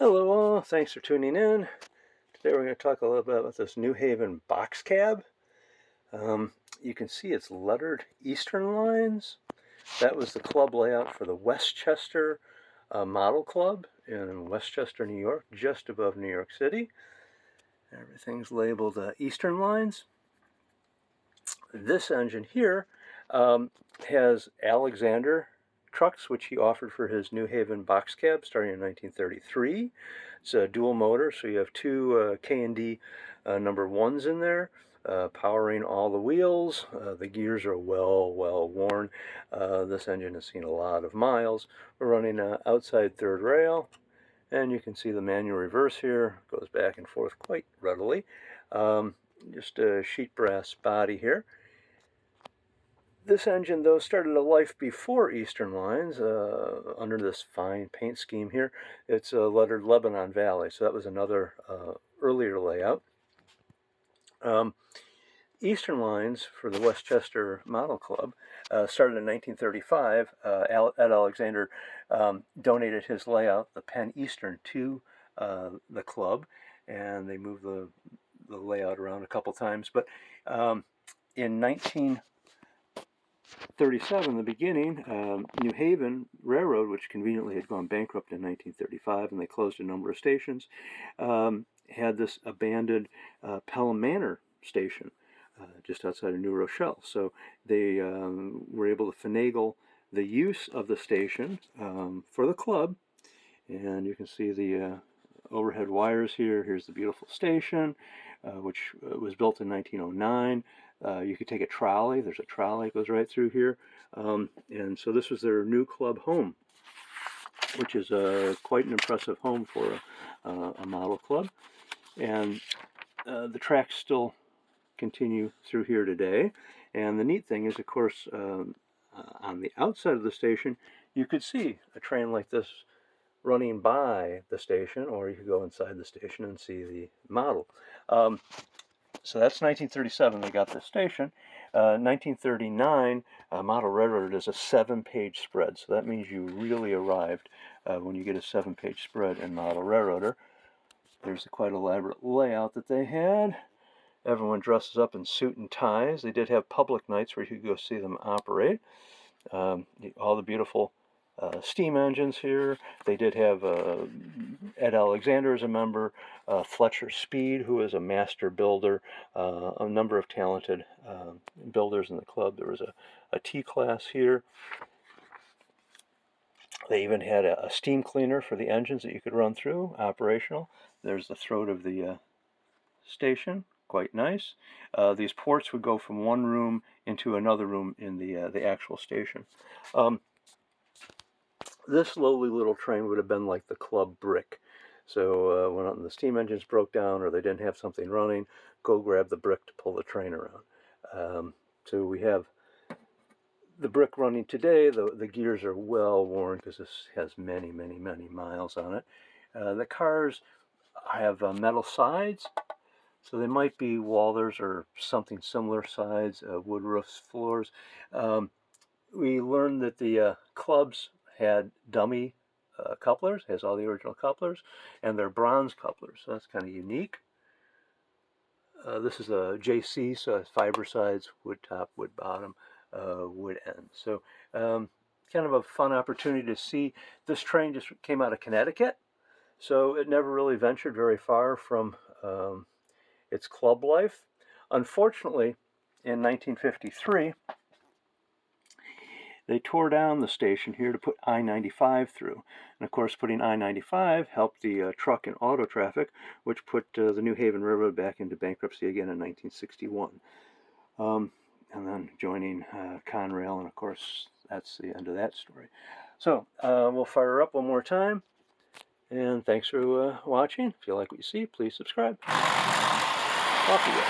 Hello all, thanks for tuning in. Today we're going to talk a little bit about this New Haven box cab. You can see it's lettered Eastern lines. That was the club layout for the Westchester Model Club in Westchester, New York, just above New York City. Everything's labeled Eastern lines. This engine here has Alexander trucks, which he offered for his New Haven box cab starting in 1933. It's a dual motor, so you have two K&D number ones in there, powering all the wheels. The gears are well worn. This engine has seen a lot of miles. We're running outside third rail, and you can see the manual reverse here. Goes back and forth quite readily. Just a sheet brass body here. This engine, though, started a life before Eastern lines under this fine paint scheme here. It's lettered Lebanon Valley, so that was another earlier layout. Eastern lines for the Westchester Model Club started in 1935. Ed Alexander donated his layout, the Penn Eastern, to the club, and they moved the layout around a couple times. But in 1937, the beginning, New Haven Railroad, which conveniently had gone bankrupt in 1935, and they closed a number of stations, had this abandoned Pelham Manor station just outside of New Rochelle. So they were able to finagle the use of the station for the club, and you can see the overhead wires here. Here's the beautiful station, which was built in 1909. You could take a trolley. There's a trolley that goes right through here. And so this was their new club home, which is quite an impressive home for a model club. And the tracks still continue through here today. And the neat thing is, of course, on the outside of the station, you could see a train like this running by the station, or you could go inside the station and see the model. So that's 1937, they got this station. 1939, Model Railroad is a 7-page spread, so that means you really arrived when you get a 7-page spread in Model Railroader. There's a quite elaborate layout that they had. Everyone dresses up in suit and ties. They did have public nights where you could go see them operate. All the beautiful steam engines here. They did have Ed Alexander as a member, Fletcher Speed, who is a master builder, a number of talented builders in the club. There was a T-class here. They even had a steam cleaner for the engines that you could run through, operational. There's the throat of the station, quite nice. These ports would go from one room into another room in the actual station. This lowly little train would have been like the club brick. So when the steam engines broke down or they didn't have something running, go grab the brick to pull the train around. So we have the brick running today. The gears are well worn because this has many miles on it. The cars have metal sides, so they might be Walthers or something similar sides, wood roofs, floors. We learned that the clubs had dummy couplers, has all the original couplers, and they're bronze couplers, so that's kind of unique. This is a JC, so it's fiber sides, wood top, wood bottom, wood end. So kind of a fun opportunity to see. This train just came out of Connecticut, so it never really ventured very far from its club life. Unfortunately, in 1953, they tore down the station here to put I-95 through. And of course, putting I-95 helped the truck and auto traffic, which put the New Haven Railroad back into bankruptcy again in 1961. And then joining Conrail, and of course, that's the end of that story. So we'll fire up one more time. And thanks for watching. If you like what you see, please subscribe. Off you go.